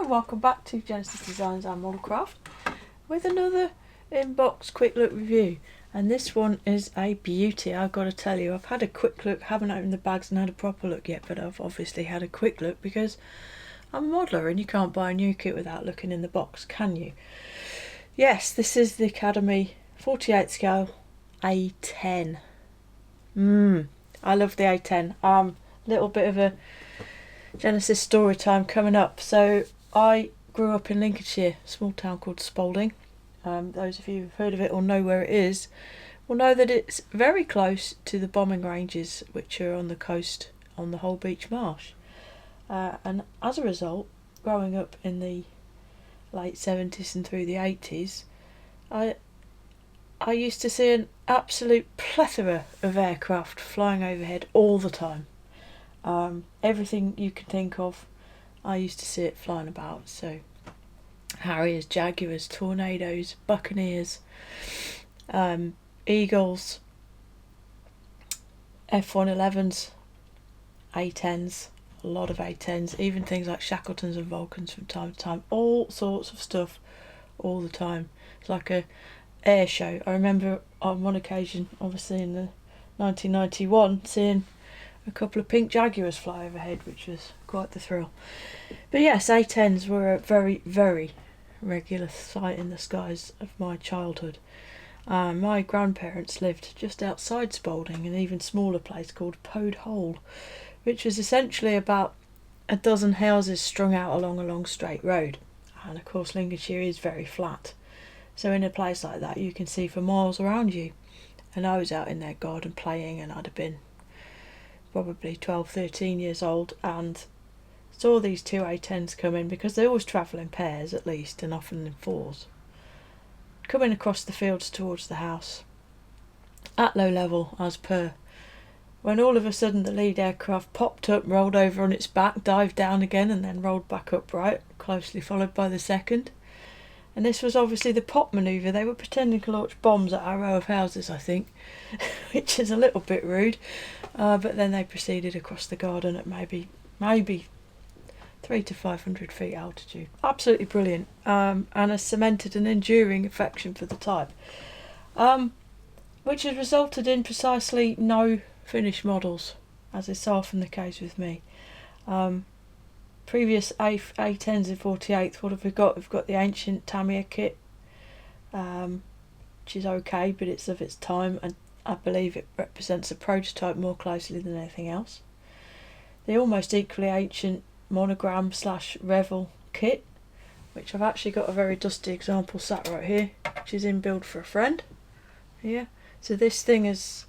and welcome back to Genesis Designs and Modelcraft with another in-box quick look review, and this one is a beauty. I've got to tell you, I've had a quick look, haven't opened the bags and had a proper look yet, but I've obviously had a quick look because I'm a modeller and you can't buy a new kit without looking in the box, can you? Yes, this is the Academy 48 scale A-10. I love the A-10. Little bit of a Genesis story time coming up. So I grew up in Lincolnshire, a small town called Spalding. Those of you who've heard of it or know where it is will know that it's very close to the bombing ranges which are on the coast on the Holbeach Marsh. And as a result, growing up in the late 70s and through the 80s, I used to see an absolute plethora of aircraft flying overhead all the time. Everything you can think of, I used to see it flying about. So Harriers, Jaguars, Tornadoes, Buccaneers, Eagles, F111s, A-10s, a lot of A-10s, even things like Shackletons and Vulcans from time to time, all sorts of stuff all the time. It's like a air show. I remember on one occasion, obviously in the 1991, seeing a couple of pink Jaguars fly overhead, which was quite the thrill. But yes, A-10s were a very, very regular sight in the skies of my childhood. My grandparents lived just outside Spalding, an even smaller place called Pode Hole, which was essentially about a dozen houses strung out along a long straight road. And of course Lincolnshire is very flat, so in a place like that you can see for miles around you. And I was out in their garden playing, and I'd have been probably 12, 13 years old, and saw these two A-10s come in, because they always travel in pairs at least, and often in fours, coming across the fields towards the house at low level as per, when all of a sudden the lead aircraft popped up, rolled over on its back, dived down again, and then rolled back upright, closely followed by the second. And this was obviously the pop manoeuvre. They were pretending to launch bombs at our row of houses, I think, which is a little bit rude. But then they proceeded across the garden at maybe 300 to 500 feet altitude. Absolutely brilliant, and has cemented an enduring affection for the type, which has resulted in precisely no finished models, as is so often the case with me. Previous A-10s in 48, what have we got? We've got the ancient Tamiya kit, which is okay, but it's of its time, and I believe it represents a prototype more closely than anything else. The almost equally ancient Monogram / Revel kit, which I've actually got a very dusty example sat right here, which is in build for a friend here. So this thing has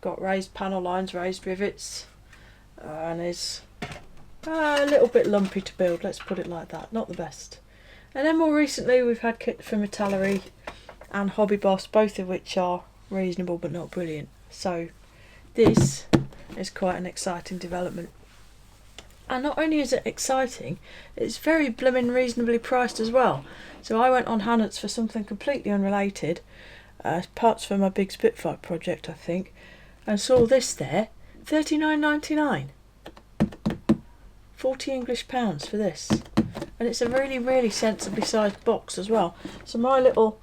got raised panel lines, raised rivets, and is a little bit lumpy to build, let's put it like that, not the best. And then more recently we've had kit from Metallery and Hobby Boss, both of which are reasonable but not brilliant. So this is quite an exciting development. And not only is it exciting, it's very blooming reasonably priced as well. So I went on Hannets for something completely unrelated, parts for my big Spitfire project I think, and saw this there, $39.99. 40 English pounds for this, and it's a really, really sensibly sized box as well. So my little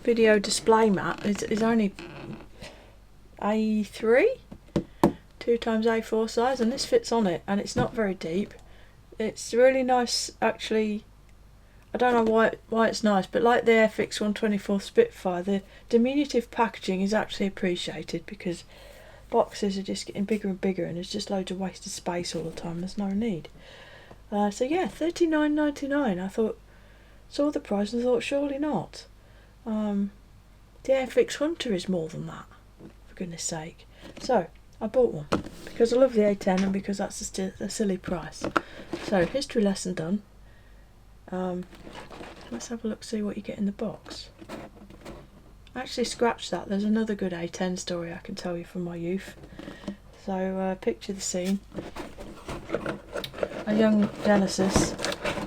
video display mat is only A3, 2x A4 size, and this fits on it, and it's not very deep. It's really nice, actually. I don't know why it's nice, but like the FX 124 Spitfire, the diminutive packaging is actually appreciated, because boxes are just getting bigger and bigger, and there's just loads of wasted space all the time. There's no need. So yeah, $39.99. I thought, saw the price and thought, surely not. The FX Hunter is more than that, for goodness sake. So I bought one because I love the A-10 and because that's a silly price. So history lesson done. Let's have a look, see what you get in the box. Actually, scratch that. There's another good A-10 story I can tell you from my youth. So picture the scene. A young Genesis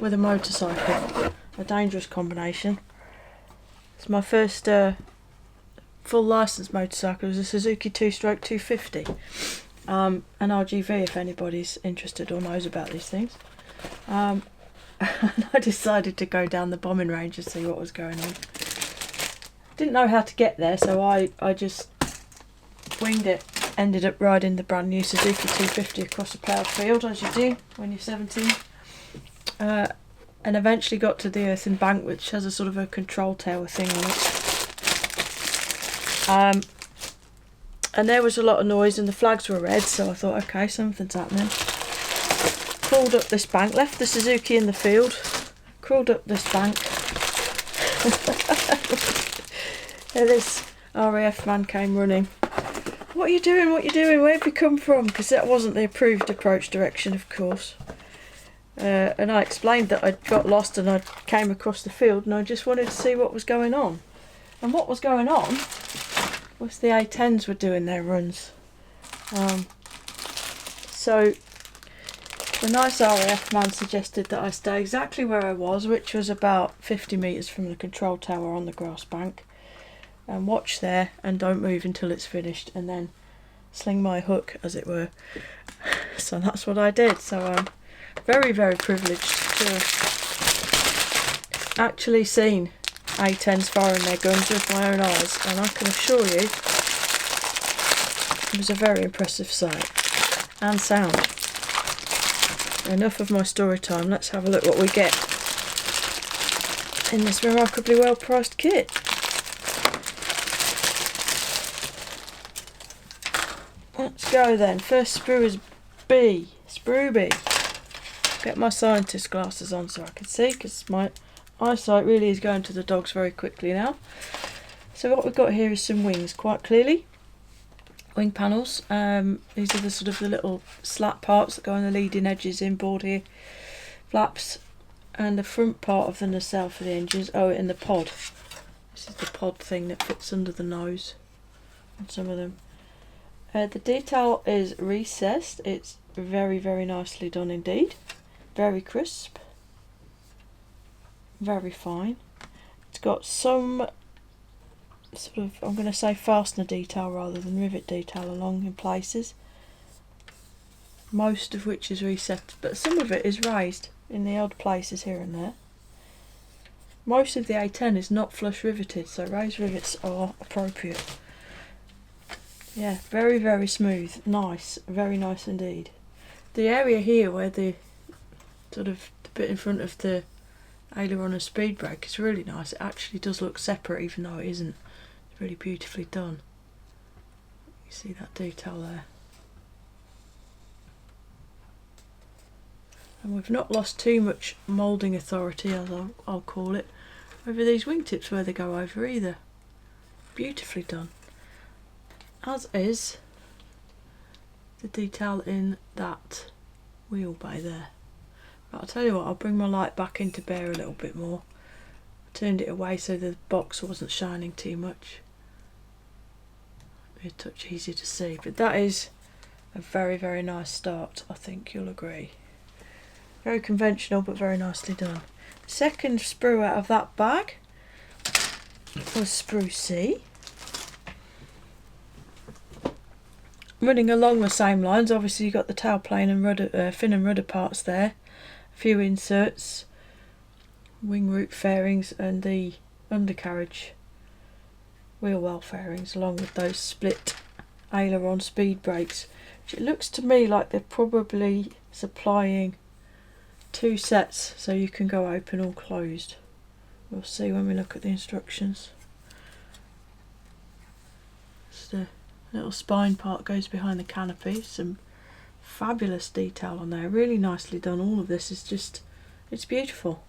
with a motorcycle. A dangerous combination. It's my first full licensed motorcycle. It was a Suzuki 2-stroke 250. an RGV if anybody's interested or knows about these things. And I decided to go down the bombing range and see what was going on. Didn't know how to get there, so I just winged it. Ended up riding the brand new Suzuki 250 across a ploughed field, as you do when you're 17. And eventually got to the earthen bank, which has a sort of a control tower thing on it. And there was a lot of noise and the flags were red, so I thought, okay, something's happening. Crawled up this bank, left the Suzuki in the field, crawled up this bank. And this RAF man came running. What are you doing? What are you doing? Where have you come from? Because that wasn't the approved approach direction, of course. And I explained that I'd got lost and I came across the field and I just wanted to see what was going on. And what was going on was the A-10s were doing their runs. So the nice RAF man suggested that I stay exactly where I was, which was about 50 metres from the control tower on the grass bank, and watch there and don't move until it's finished, and then sling my hook, as it were. So that's what I did. So I'm very, very privileged to have actually seen A-10s firing their guns with my own eyes, and I can assure you it was a very impressive sight and sound. Enough of my story time, let's have a look what we get in this remarkably well priced kit. Let's go then. First sprue is B. Sprue B. Get my scientist glasses on so I can see, because my eyesight really is going to the dogs very quickly now. So what we've got here is some wings, quite clearly. Wing panels. These are the sort of the little slat parts that go on the leading edges inboard here. Flaps. And the front part of the nacelle for the engines. Oh, and the pod. This is the pod thing that fits under the nose on some of them. The detail is recessed. It's very, very nicely done indeed. Very crisp. Very fine. It's got some sort of, I'm going to say fastener detail rather than rivet detail along in places. Most of which is reset, but some of it is raised in the odd places here and there. Most of the A-10 is not flush riveted, so raised rivets are appropriate. Yeah, very, very smooth. Nice. Very nice indeed. The area here where the sort of the bit in front of the aileron and speed brake is really nice. It actually does look separate even though it isn't. It's really beautifully done. You see that detail there. And we've not lost too much moulding authority, as I'll call it, over these wingtips where they go over either. Beautifully done. As is the detail in that wheel bay there. But I'll tell you what, I'll bring my light back into bear a little bit more. I turned it away so the box wasn't shining too much. A touch easier to see, but that is a very, very nice start, I think you'll agree. Very conventional but very nicely done. The second sprue out of that bag was sprue C. Running along the same lines, obviously you've got the tailplane and rudder, fin and rudder parts there, a few inserts, wing root fairings and the undercarriage wheel well fairings, along with those split aileron speed brakes, which it looks to me like they're probably supplying two sets so you can go open or closed. We'll see when we look at the instructions. Just a little spine part goes behind the canopy. Some fabulous detail on there, really nicely done. All of this is just, it's beautiful.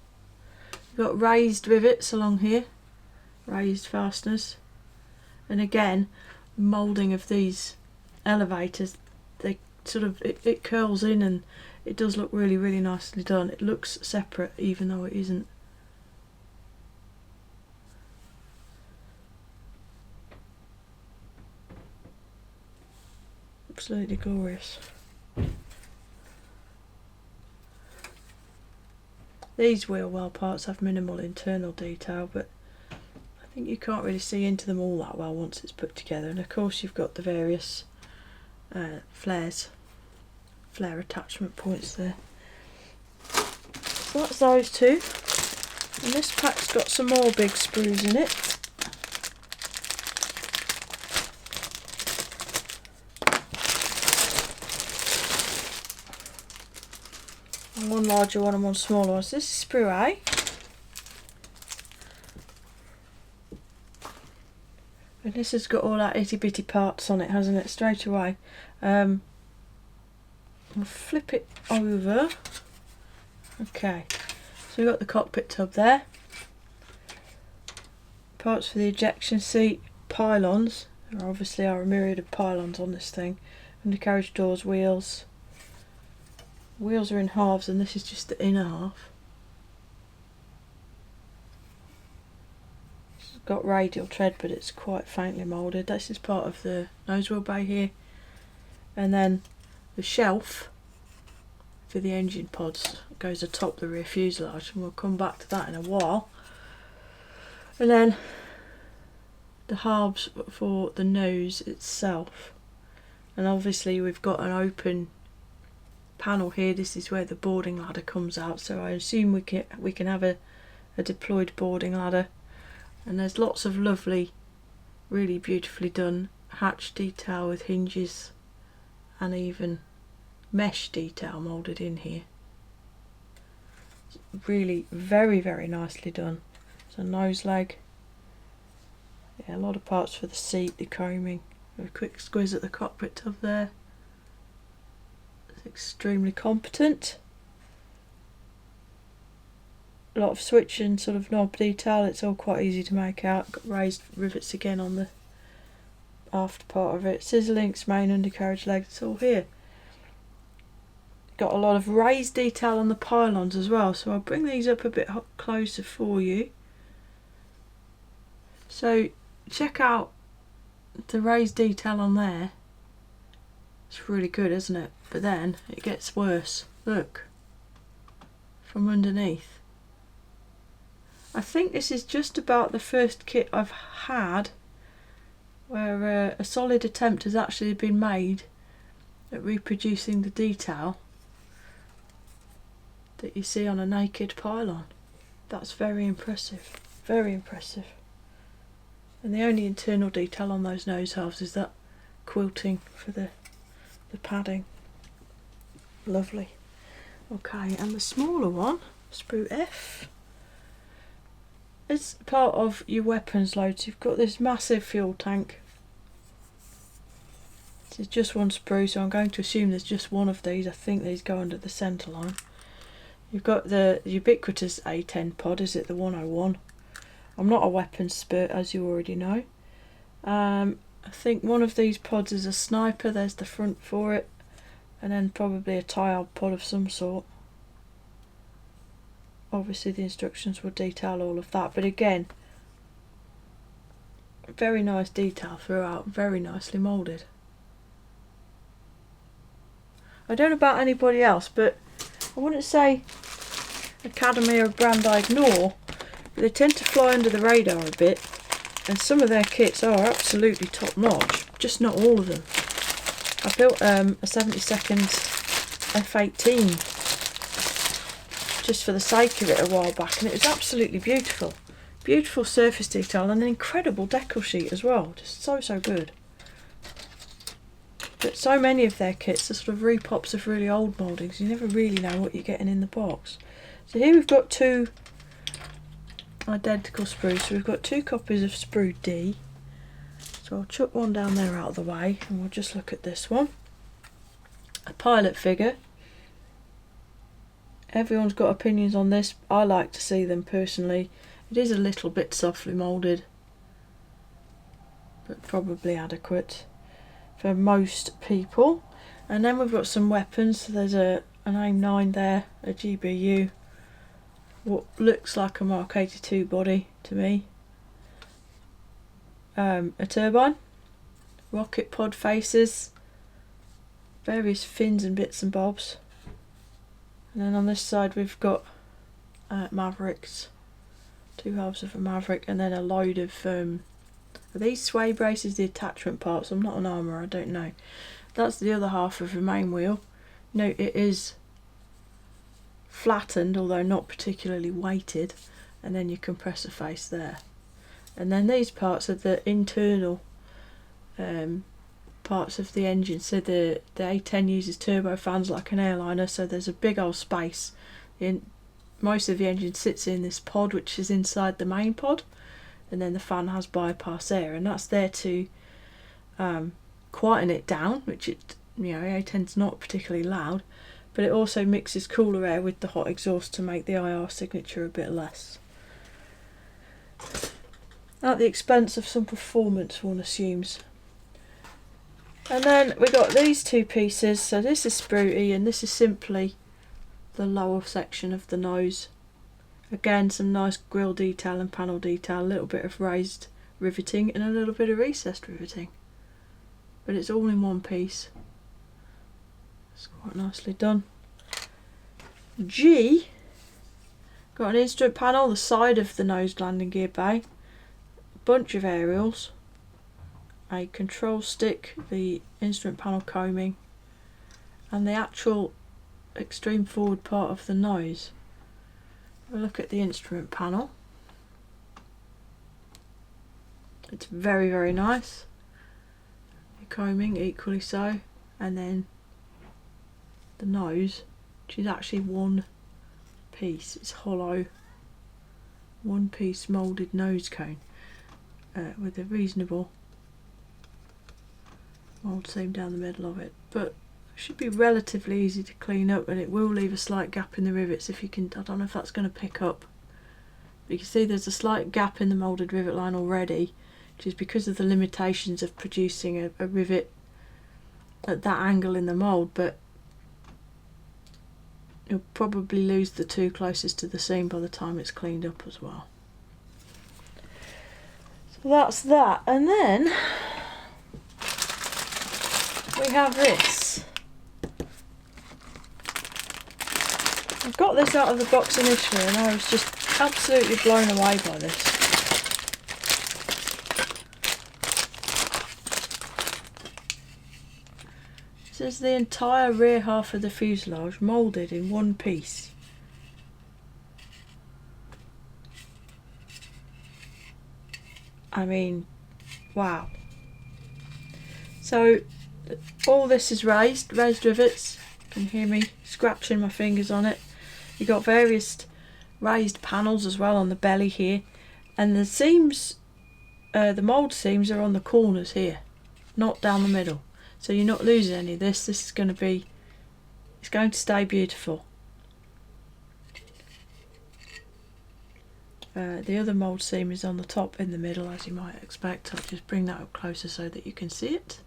You've got raised rivets along here, raised fasteners, and again moulding of these elevators, they sort of, it curls in and it does look really, really nicely done. It looks separate even though it isn't. Absolutely glorious. These wheel well parts have minimal internal detail, but I think you can't really see into them all that well once it's put together. And of course you've got the various flares, flare attachment points there. So that's those two. And this pack's got some more big sprues in it. And one larger one and one smaller one. So this is sprue A. And this has got all that itty bitty parts on it, hasn't it, straight away. We'll flip it over. Okay, so we've got the cockpit tub there. Parts for the ejection seat, pylons. There obviously are a myriad of pylons on this thing. Undercarriage doors, wheels. Wheels are in halves and this is just the inner half. It's got radial tread but it's quite faintly moulded. This is part of the nose wheel bay here. And then the shelf for the engine pods goes atop the rear fuselage, and we'll come back to that in a while. And then the harbs for the nose itself, and obviously we've got an open panel here. This is where the boarding ladder comes out, so I assume we can have a deployed boarding ladder. And there's lots of lovely, really beautifully done hatch detail with hinges and even mesh detail moulded in here. Really very, very nicely done. So nose leg, yeah, a lot of parts for the seat, the combing, a quick squiz at the cockpit tub there. It's extremely competent. A lot of switch and sort of knob detail, it's all quite easy to make out. Got raised rivets again on the aft part of it. Scissor links, main undercarriage legs, it's all here. Got a lot of raised detail on the pylons as well, so I'll bring these up a bit closer for you. So check out the raised detail on there. It's really good, isn't it? But then it gets worse. Look, from underneath. I think this is just about the first kit I've had where a solid attempt has actually been made at reproducing the detail that you see on a naked pylon. That's very impressive, very impressive. And the only internal detail on those nose halves is that quilting for the padding. Lovely. Okay, and the smaller one, sprue F, it's part of your weapons loads. You've got this massive fuel tank. This is just one sprue, so I'm going to assume there's just one of these. I think these go under the centre line. You've got the ubiquitous A-10 pod, is it the 101? I'm not a weapons spurt, as you already know. I think one of these pods is a sniper, there's the front for it, and then probably a tie-up pod of some sort. Obviously the instructions will detail all of that, but again, very nice detail throughout, very nicely moulded. I don't know about anybody else, but I wouldn't say Academy or a brand I ignore, but they tend to fly under the radar a bit, and some of their kits are absolutely top notch, just not all of them. I built a 72nd F-18 just for the sake of it a while back, and it was absolutely beautiful. Beautiful surface detail and an incredible decal sheet as well, just so good. But so many of their kits are sort of repops of really old mouldings, you never really know what you're getting in the box. So here we've got two identical sprues, so we've got two copies of sprue D. So I'll chuck one down there out of the way and we'll just look at this one. A pilot figure. Everyone's got opinions on this. I like to see them personally. It is a little bit softly moulded, but probably adequate for most people. And then we've got some weapons. So there's an AIM-9 there, a GBU, what looks like a Mark 82 body to me, a turbine, rocket pod faces, various fins and bits and bobs, and then on this side we've got Mavericks, two halves of a Maverick, and then a load of are these sway braces, the attachment parts? I'm not an armourer, I don't know. that's the other half of the main wheel. Note it is flattened, although not particularly weighted, and then your compressor face there. And then these parts are the internal parts of the engine. So the A-10 uses turbofans like an airliner, so there's a big old space. Most of the engine sits in this pod, which is inside the main pod, and then the fan has bypass air, and that's there to quieten it down, which it, you know, A-10's not particularly loud, but it also mixes cooler air with the hot exhaust to make the IR signature a bit less. At the expense of some performance, one assumes. And then we got these two pieces. So this is spruty and this is simply the lower section of the nose. Again, some nice grille detail and panel detail, a little bit of raised riveting and a little bit of recessed riveting. But it's all in one piece. It's quite nicely done. G, got an instrument panel, the side of the nose landing gear bay, a bunch of aerials, a control stick, the instrument panel combing, and the actual extreme forward part of the nose. Have a look at the instrument panel. It's very, very nice. The combing equally so, and then the nose, which is actually one piece. It's hollow, one piece moulded nose cone with a reasonable mould seam down the middle of it, but it should be relatively easy to clean up, and it will leave a slight gap in the rivets if you can. I don't know if that's going to pick up, but you can see there's a slight gap in the moulded rivet line already, which is because of the limitations of producing a rivet at that angle in the mould, but you'll probably lose the two closest to the seam by the time it's cleaned up as well. So that's that, and then we have this. I got this out of the box initially and I was just absolutely blown away by this. This is the entire rear half of the fuselage moulded in one piece. I mean, wow. So all this is raised rivets. You can hear me scratching my fingers on it. You've got various raised panels as well on the belly here, and the seams, the mould seams are on the corners here, not down the middle. So you're not losing any of this. This is going to be, it's going to stay beautiful. The other mould seam is on the top in the middle, as you might expect. I'll just bring that up closer so that you can see it.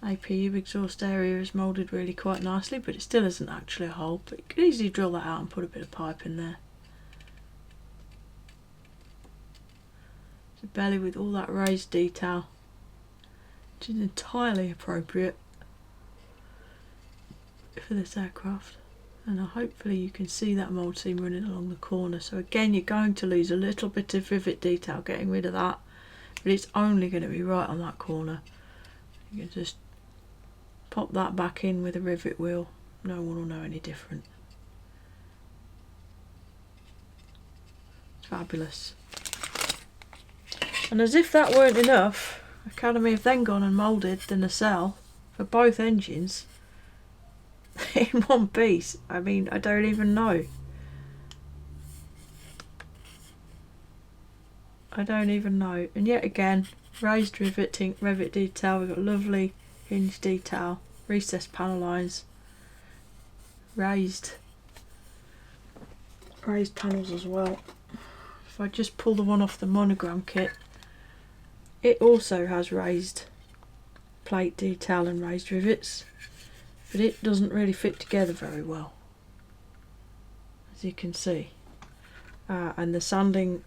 APU exhaust area is moulded really quite nicely, but it still isn't actually a hole, but you could easily drill that out and put a bit of pipe in there. It's a belly with all that raised detail, which is entirely appropriate for this aircraft. And hopefully you can see that mould seam running along the corner. So again, you're going to lose a little bit of rivet detail getting rid of that, but it's only going to be right on that corner. You can just pop that back in with a rivet wheel. No one will know any different. It's fabulous. And as if that weren't enough, Academy have then gone and moulded the nacelle for both engines in one piece. I mean, I don't even know. I don't even know. And yet again, raised rivet detail. We've got lovely hinge detail, recessed panel lines, raised panels as well. If I just pull the one off the monogram kit, it also has raised plate detail and raised rivets, but it doesn't really fit together very well, as you can see. And the sanding,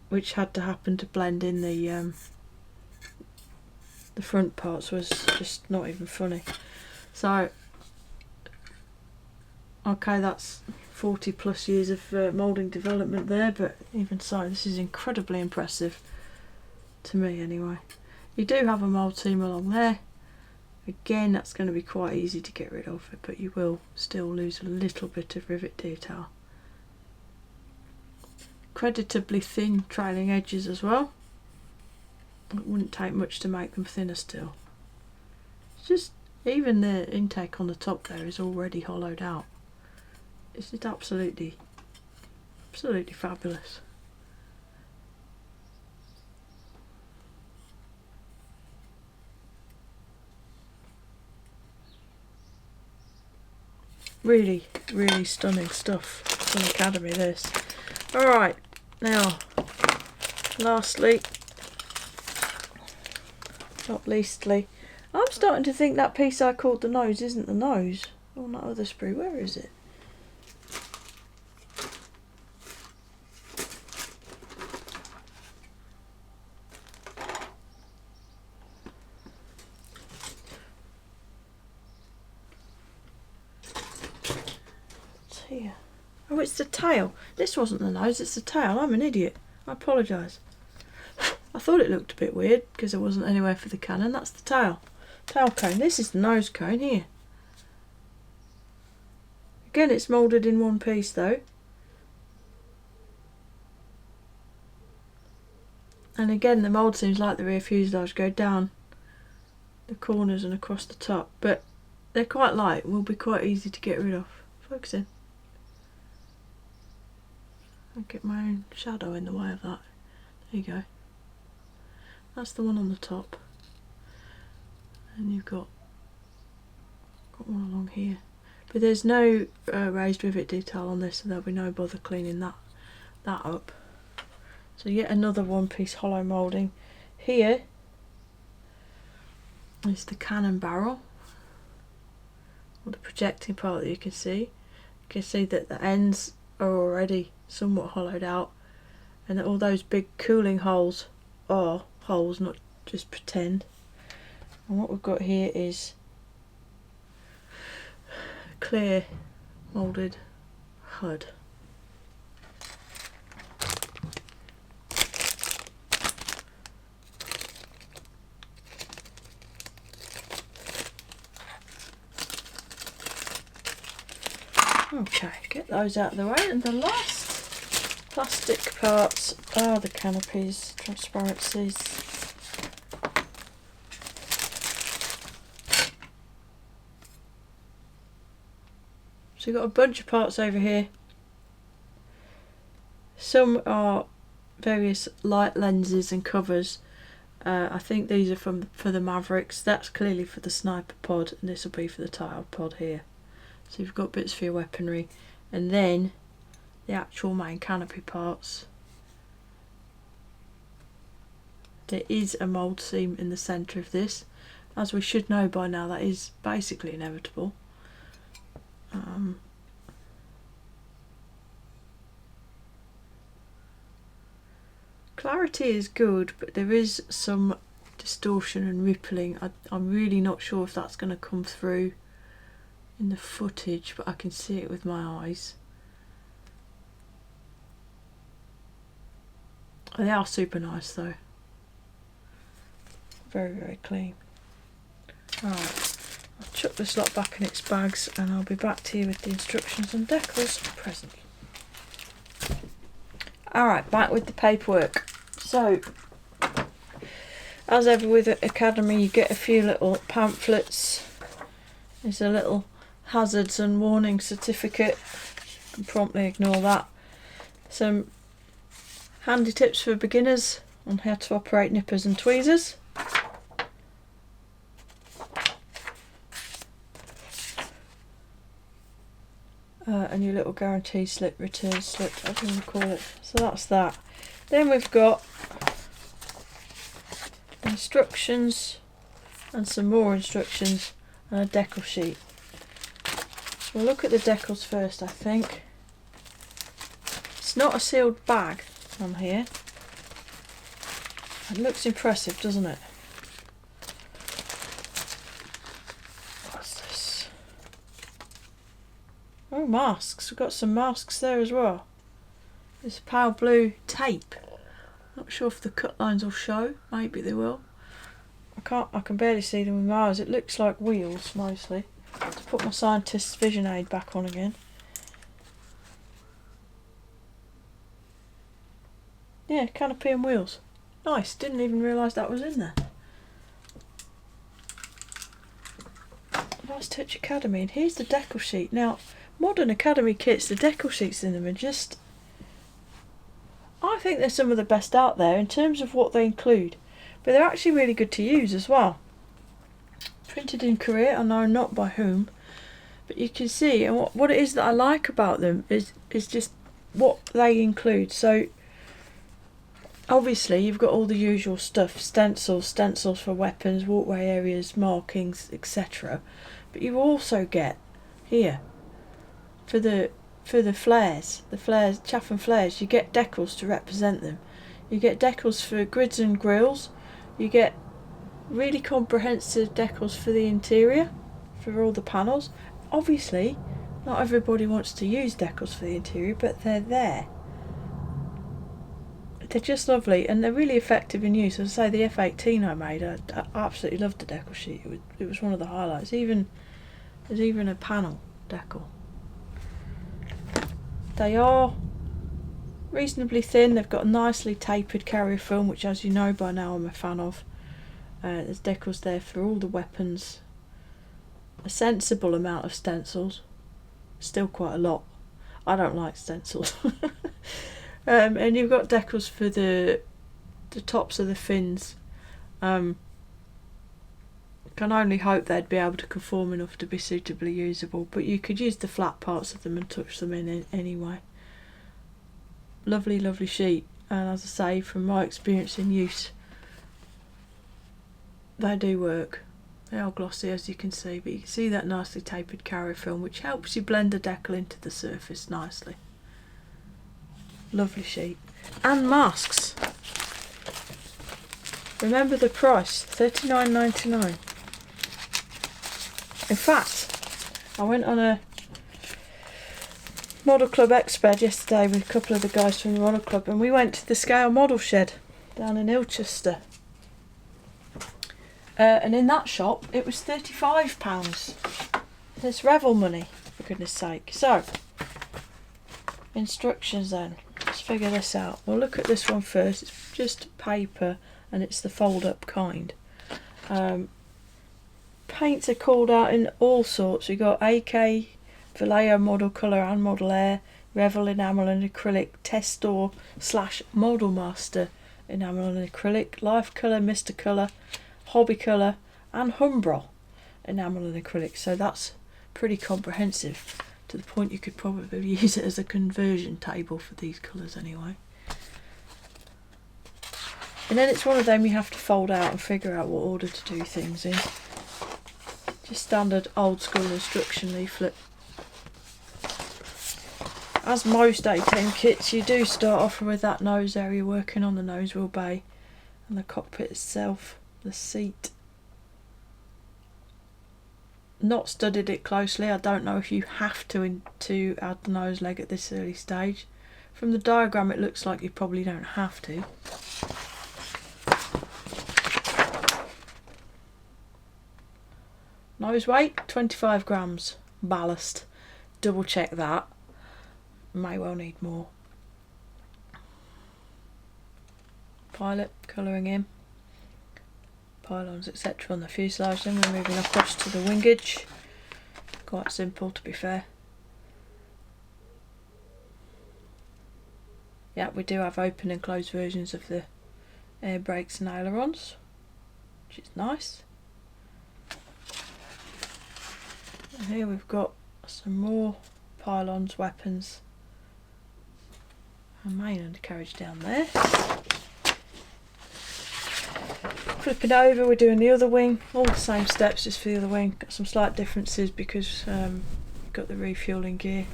which had to happen to blend in the front parts, was just not even funny. So, okay, that's 40 plus years of moulding development there, but even so, this is incredibly impressive to me anyway. You do have a mould seam along there. Again, that's going to be quite easy to get rid of, but you will still lose a little bit of rivet detail. Creditably thin trailing edges as well. It wouldn't take much to make them thinner still. It's just, even the intake on the top there is already hollowed out. It's just absolutely fabulous. Really, really stunning stuff from Academy, this. Alright, now, lastly, not leastly, I'm starting to think that piece I called the nose isn't the nose on that other sprue. Where is it? Here. Oh, it's the tail. This wasn't the nose, it's the tail. I'm an idiot. I apologise. I thought it looked a bit weird because there wasn't anywhere for the cannon. That's the tail. Tail cone. This is the nose cone here. Again, it's moulded in one piece though. And again, the mould seems like the rear fuselage go down the corners and across the top. But they're quite light, will be quite easy to get rid of. Focus in. I'll get my own shadow in the way of that. There you go. That's the one on the top. And you've got one along here. But there's no raised rivet detail on this, so there'll be no bother cleaning that up. So yet another one piece hollow moulding. Here is the cannon barrel, or the projecting part that you can see. You can see that the ends are already somewhat hollowed out, and that all those big cooling holes are holes, not just pretend. And what we've got here is a clear moulded HUD. Okay, get those out of the way, and the last plastic parts are the canopies, transparencies. So you've got a bunch of parts over here. Some are various light lenses and covers. I think these are for the Mavericks. That's clearly for the sniper pod, and this will be for the tiled pod here. So you've got bits for your weaponry, and then the actual main canopy parts. There is a mould seam in the centre of this. As we should know by now, that is basically inevitable. Clarity is good, but there is some distortion and rippling. I'm really not sure if that's going to come through in the footage, but I can see it with my eyes. They are super nice though. Very, very clean. Alright, I'll chuck this lot back in its bags, and I'll be back to you with the instructions and decals presently. Alright, back with the paperwork. So, as ever with Academy, you get a few little pamphlets. There's a little hazards and warning certificate. You can promptly ignore that. Some handy tips for beginners on how to operate nippers and tweezers. And your little guarantee slip, return slip, whatever you want to call it. So that's that. Then we've got instructions and some more instructions and a decal sheet. So we'll look at the decals first, I think. It's not a sealed bag on here. It looks impressive, doesn't it? What's this? Oh, masks. We've got some masks there as well. This pale blue tape. Not sure if the cut lines will show. Maybe they will. I can barely see them with my eyes. It looks like wheels mostly. To put my scientist's vision aid back on again. Yeah, canopy and wheels. Nice. Didn't even realise that was in there. Nice Touch Academy. And here's the decal sheet. Now, modern Academy kits, the decal sheets in them are just... I think they're some of the best out there in terms of what they include. But they're actually really good to use as well. Printed in Korea, I know not by whom. But you can see, and what it is that I like about them is just what they include. So, obviously, you've got all the usual stuff. Stencils for weapons, walkway areas, markings, etc. But you also get, here, for the flares, chaff and flares, you get decals to represent them. You get decals for grids and grills. You get really comprehensive decals for the interior, for all the panels. Obviously, not everybody wants to use decals for the interior, but they're there. They're just lovely, and they're really effective in use. As I say, the F-18 I made, I absolutely loved the decal sheet. It was one of the highlights. There's even a panel decal. They are reasonably thin. They've got a nicely tapered carrier film, which, as you know by now, I'm a fan of. There's decals there for all the weapons. A sensible amount of stencils. Still quite a lot. I don't like stencils. And you've got decals for the tops of the fins. Can only hope they'd be able to conform enough to be suitably usable, but you could use the flat parts of them and touch them in anyway. Lovely, lovely sheet, and as I say, from my experience in use, they do work. They are glossy, as you can see, but you can see that nicely tapered carrier film, which helps you blend the decal into the surface nicely. Lovely sheet. And masks. Remember the price, $39.99. In fact, I went on a Model Club Exped yesterday with a couple of the guys from the Model Club, and we went to the Scale Model Shed down in Ilchester. And in that shop, it was £35. It's Revel money, for goodness sake. So, instructions then. Let's figure this out. We'll look at this one first. It's just paper, and it's the fold-up kind. Paints are called out in all sorts. We've got AK, Vallejo Model Colour and Model Air, Revel Enamel and Acrylic, Testor / Model Master Enamel and Acrylic, Life Colour, Mr Colour, Hobby Colour and Humbrol Enamel and Acrylic. So that's pretty comprehensive, to the point you could probably use it as a conversion table for these colours anyway. And then it's one of them you have to fold out and figure out what order to do things in. Just standard old school instruction leaflet. As most A-10 kits, you do start off with that nose area, working on the nose wheel bay and the cockpit itself, the seat. Not studied it closely. I don't know if you have to add the nose leg at this early stage. From the diagram it looks like you probably don't have to. Nose weight, 25 grams. Ballast. Double check that. May well need more. Pilot, colouring in. Pylons, etc. on the fuselage. Then we're moving across to the wingage. Quite simple, to be fair. Yeah, we do have open and closed versions of the air brakes and ailerons, which is nice. And here we've got some more pylons, weapons, and main undercarriage down there. Flipping over, we're doing the other wing, all the same steps just for the other wing. Got some slight differences because we've got the refueling gear.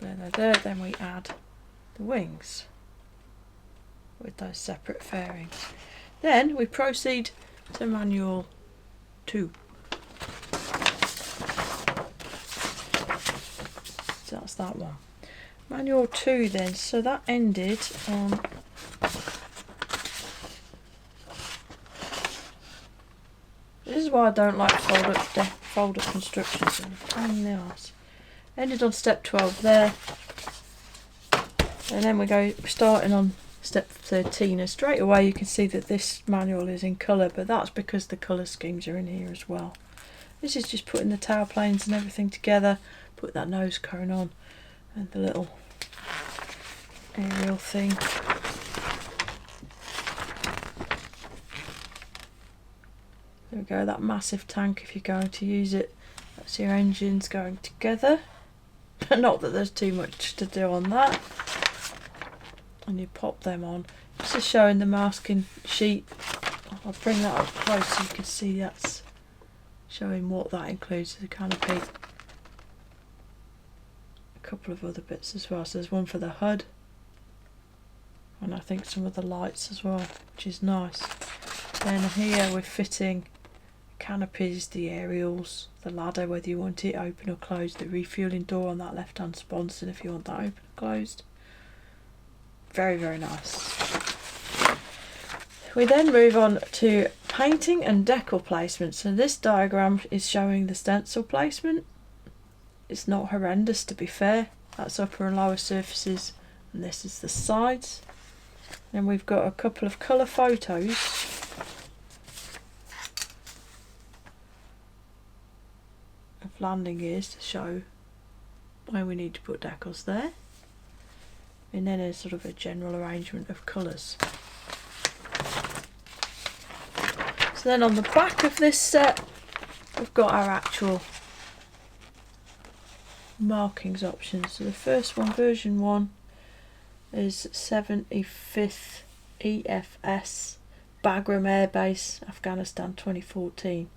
There, then we add the wings with those separate fairings. Then we proceed to manual 2. So that's that one. Manual 2 then, so that ended on this is why I don't like fold up constructions, and pain in the arse. Ended on step 12 there, and then we're starting on step 13, and straight away you can see that this manual is in colour, but that's because the colour schemes are in here as well. This is just putting the tail planes and everything together, put that nose cone on and the little aerial thing. There we go, that massive tank, if you're going to use it, that's your engines going together. Not that there's too much to do on that. And you pop them on. This is showing the masking sheet. I'll bring that up close so you can see that's showing what that includes, the canopy. A couple of other bits as well. So there's one for the HUD. And I think some of the lights as well, which is nice. Then here we're fitting canopies, the aerials, the ladder, whether you want it open or closed, the refueling door on that left hand sponson if you want that open or closed. Very, very nice. We then move on to painting and decal placement. So this diagram is showing the stencil placement. It's not horrendous, to be fair. That's upper and lower surfaces, and this is the sides. Then we've got a couple of colour photos of landing gears to show where we need to put decals there, and then a sort of a general arrangement of colours. So then on the back of this set we've got our actual markings options. So the first one, version 1, is 75th EFS Bagram Air Base, Afghanistan 2014.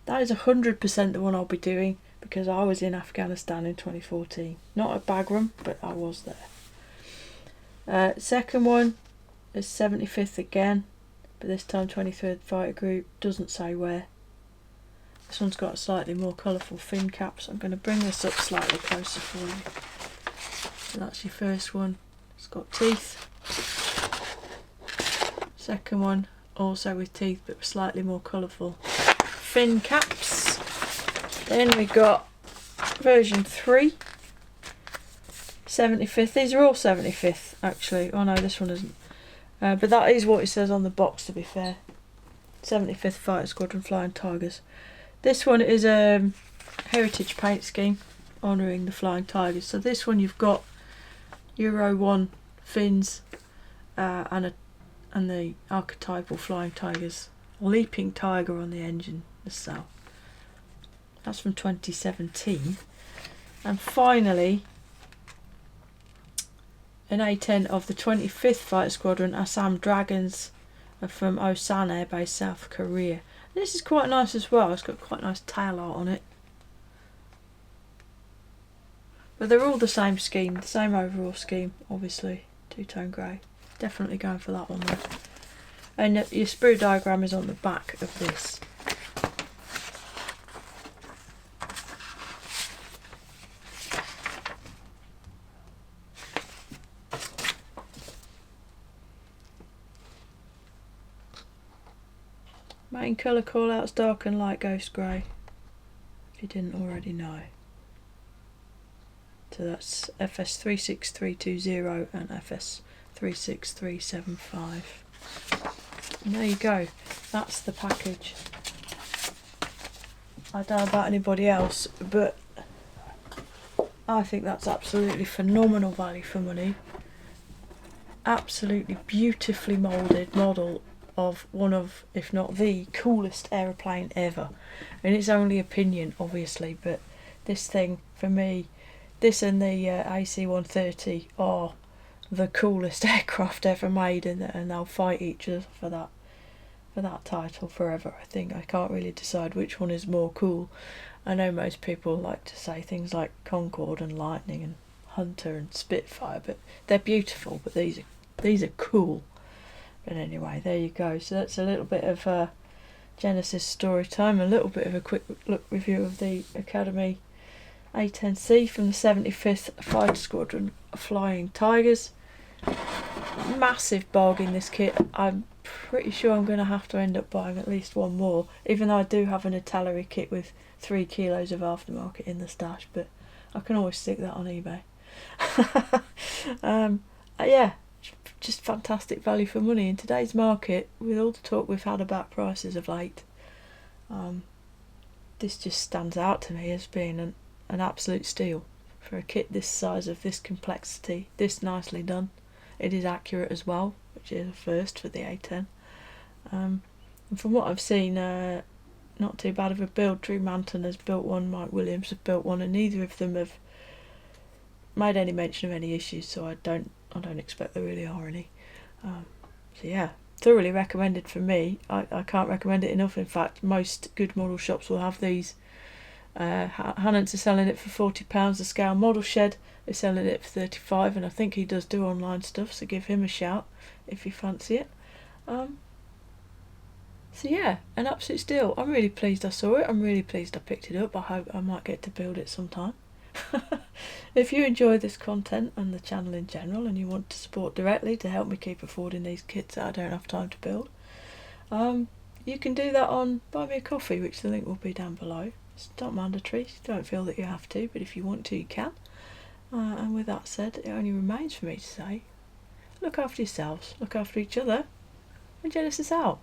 That is 100% the one I'll be doing because I was in Afghanistan in 2014. Not at Bagram, but I was there. Second one is 75th again, but this time 23rd Fighter Group, doesn't say where. This one's got a slightly more colourful fin cap, so I'm going to bring this up slightly closer for you. So that's your first one, it's got teeth. Second one, also with teeth but slightly more colourful fin caps. Then we got version 3, 75th. These are all 75th actually. Oh no, this one isn't. But that is what it says on the box, to be fair. 75th Fighter Squadron Flying Tigers. This one is a heritage paint scheme honouring the Flying Tigers. So this one you've got Euro 1 fins and the archetypal Flying Tigers. Leaping Tiger on the engine itself. That's from 2017. And finally, an A-10 of the 25th Fighter Squadron Assam Dragons from Osan Air Base, South Korea. And this is quite nice as well. It's got quite nice tail art on it. But they're all the same scheme, the same overall scheme, obviously. Two-tone grey. Definitely going for that one though. And your sprue diagram is on the back of this. Main colour callouts, dark and light ghost grey, if you didn't already know. So that's FS 36320 and FS 36375. And there you go, that's the package. I don't know about anybody else, but I think that's absolutely phenomenal value for money. Absolutely beautifully moulded model of one of, if not the coolest aeroplane ever. And it's only opinion, obviously, but this thing, for me, this and the AC-130 are the coolest aircraft ever made, and they'll fight each other for that title forever. I think I can't really decide which one is more cool. I know most people like to say things like Concorde and Lightning and Hunter and Spitfire, but they're beautiful, but these are cool. But anyway, there you go. So that's a little bit of Genesis story time, a little bit of a quick look review of the Academy A-10C from the 75th Fighter Squadron Flying Tigers. Massive bargain, this kit. I'm pretty sure I'm going to have to end up buying at least one more, even though I do have an artillery kit with 3 kilos of aftermarket in the stash, but I can always stick that on eBay. Yeah, just fantastic value for money in today's market with all the talk we've had about prices of late. This just stands out to me as being an absolute steal for a kit this size, of this complexity, this nicely done. It is accurate as well, which is a first for the A-10. And from what I've seen, not too bad of a build. Drew Manton has built one, Mike Williams have built one, and neither of them have made any mention of any issues, so I don't expect there really are any. So yeah, thoroughly recommended for me. I can't recommend it enough. In fact, most good model shops will have these. Hannants are selling it for £40. The Scale Model Shed is selling it for £35, and I think he does do online stuff, so give him a shout if you fancy it. So yeah, an absolute steal. I'm really pleased I saw it. I'm really pleased I picked it up. I hope I might get to build it sometime. If you enjoy this content and the channel in general, and you want to support directly to help me keep affording these kits that I don't have time to build, you can do that on Buy Me a Coffee, which the link will be down below. It's not mandatory, you don't feel that you have to, but if you want to, you can. And with that said, it only remains for me to say, look after yourselves, look after each other, and Genesis out.